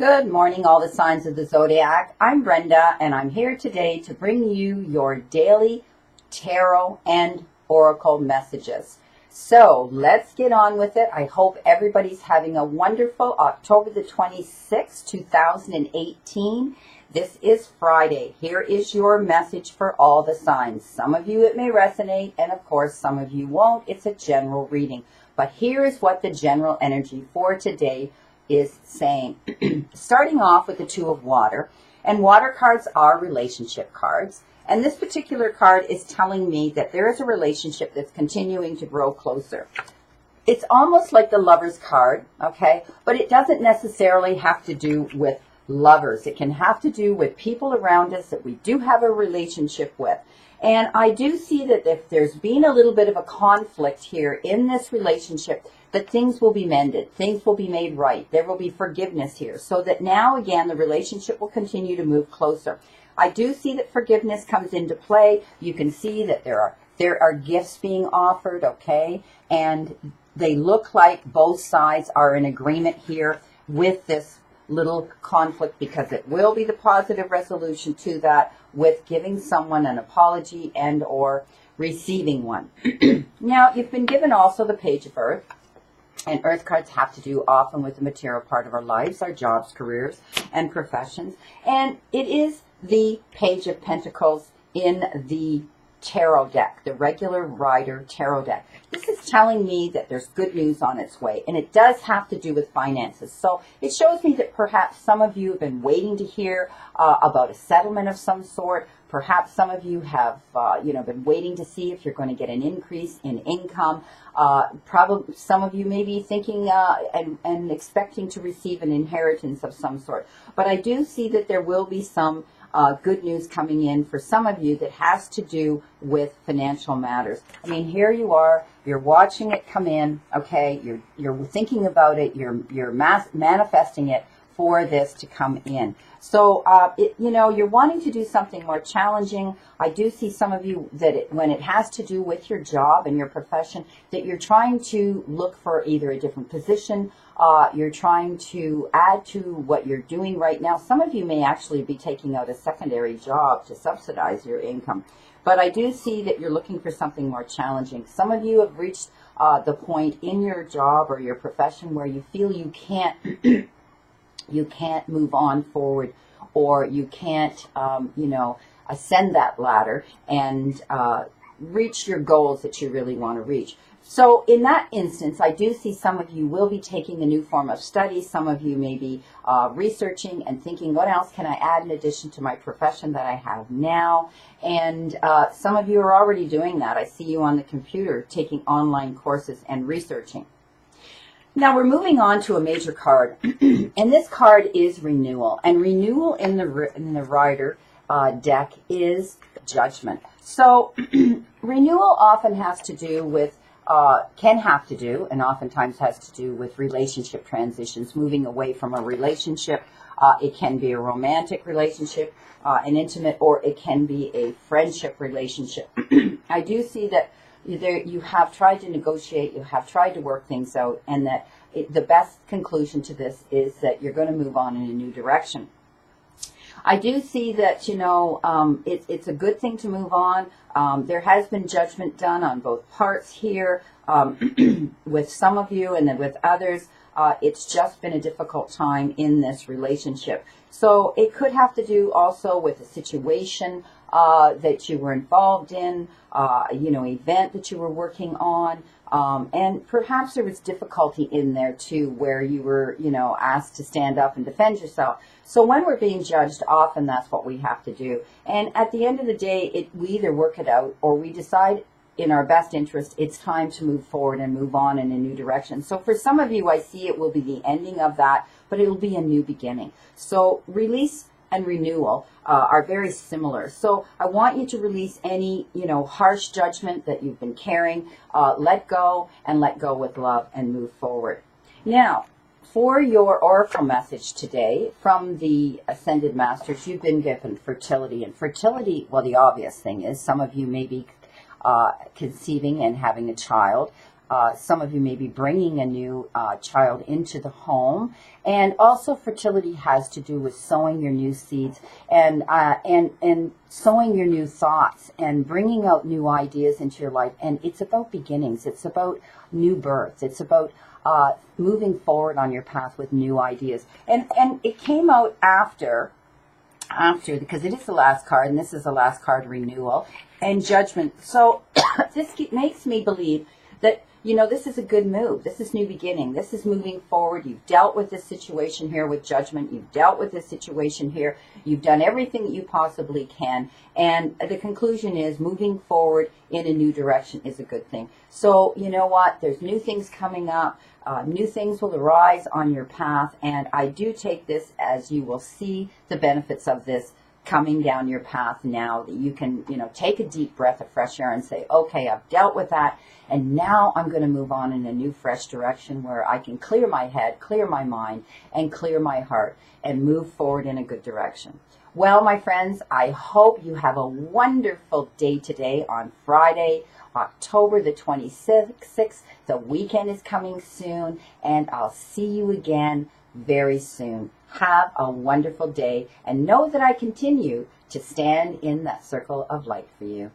Good morning, all the signs of the Zodiac. I'm Brenda, and I'm here today to bring you your daily tarot and oracle messages. So let's get on with it. I hope everybody's having a wonderful October the 26th, 2018. This is Friday. Here is your message for all the signs. Some of you it may resonate, and of course some of you won't. It's a general reading. But here is what the general energy for today is saying. Starting off with the Two of Water, and water cards are relationship cards, and this particular card is telling me that there is a relationship that's continuing to grow closer. It's almost like the Lover's card, okay, but it doesn't necessarily have to do with lovers. It can have to do with people around us that we do have a relationship with. And I do see that if there's been a little bit of a conflict here in this relationship, that things will be mended, things will be made right, there will be forgiveness here, so that now again the relationship will continue to move closer. I do see that forgiveness comes into play. You can see that there are gifts being offered, okay, and they look like both sides are in agreement here with this little conflict, because it will be the positive resolution to that with giving someone an apology and or receiving one. Now, you've been given also the Page of Earth. And Earth cards have to do often with the material part of our lives, our jobs, careers, and professions. And it is the Page of Pentacles in the tarot deck, the regular Rider tarot deck. This is telling me that there's good news on its way, and it does have to do with finances. So it shows me that perhaps some of you have been waiting to hear about a settlement of some sort. Perhaps some of you have, been waiting to see if you're going to get an increase in income. Probably some of you may be thinking and expecting to receive an inheritance of some sort. But I do see that there will be some good news coming in for some of you that has to do with financial matters. I mean, here you are, you're watching it come in, okay? You're thinking about it, you're manifesting it for this to come in. So, you're wanting to do something more challenging. I do see some of you that when it has to do with your job and your profession, that you're trying to look for either a different position, you're trying to add to what you're doing right now. Some of you may actually be taking out a secondary job to subsidize your income. But I do see that you're looking for something more challenging. Some of you have reached the point in your job or your profession where you feel you can't you can't move on forward, or you can't, ascend that ladder and reach your goals that you really want to reach. So in that instance, I do see some of you will be taking a new form of study. Some of you may be researching and thinking, what else can I add in addition to my profession that I have now? And some of you are already doing that. I see you on the computer taking online courses and researching. Now we're moving on to a major card, and this card is renewal. And renewal in the Rider deck is Judgment. So renewal often has to do with, can have to do, and oftentimes has to do with relationship transitions, moving away from a relationship. It can be a romantic relationship, an intimate, or it can be a friendship relationship. I do see that you have tried to negotiate, you have tried to work things out, and that the best conclusion to this is that you're going to move on in a new direction. I do see that, it's a good thing to move on. There has been judgment done on both parts here with some of you, and then with others. It's just been a difficult time in this relationship. So it could have to do also with a situation that you were involved in, event that you were working on. And perhaps there was difficulty in there too, where you were, asked to stand up and defend yourself. So when we're being judged, often that's what we have to do. And at the end of the day, we either work it out, or we decide in our best interest, it's time to move forward and move on in a new direction. So for some of you, I see it will be the ending of that, but it will be a new beginning. So release and renewal are very similar. So I want you to release any, harsh judgment that you've been carrying. Let go, and let go with love, and move forward. Now, for your oracle message today from the Ascended Masters, you've been given fertility. And fertility, well, the obvious thing is some of you may be conceiving and having a child. some of you may be bringing a new child into the home. And also fertility has to do with sowing your new seeds and sowing your new thoughts and bringing out new ideas into your life. And it's about beginnings. It's about new birth. It's about moving forward on your path with new ideas. And it came out after, because it is the last card, and this is the last card, renewal and judgment. So this makes me believe that, you know, this is a good move. This is new beginning. This is moving forward. You've dealt with this situation here with judgment. You've dealt with this situation here. You've done everything that you possibly can. And the conclusion is moving forward in a new direction is a good thing. So, you know what? There's new things coming up. New things will arise on your path. And I do take this as you will see the benefits of this coming down your path now, that you can, you know, take a deep breath of fresh air and say, okay, I've dealt with that, and now I'm going to move on in a new fresh direction where I can clear my head, clear my mind, and clear my heart and move forward in a good direction. Well, my friends, I hope you have a wonderful day today on Friday, October the 26th. The weekend is coming soon, and I'll see you again very soon. Have a wonderful day, and know that I continue to stand in that circle of light for you.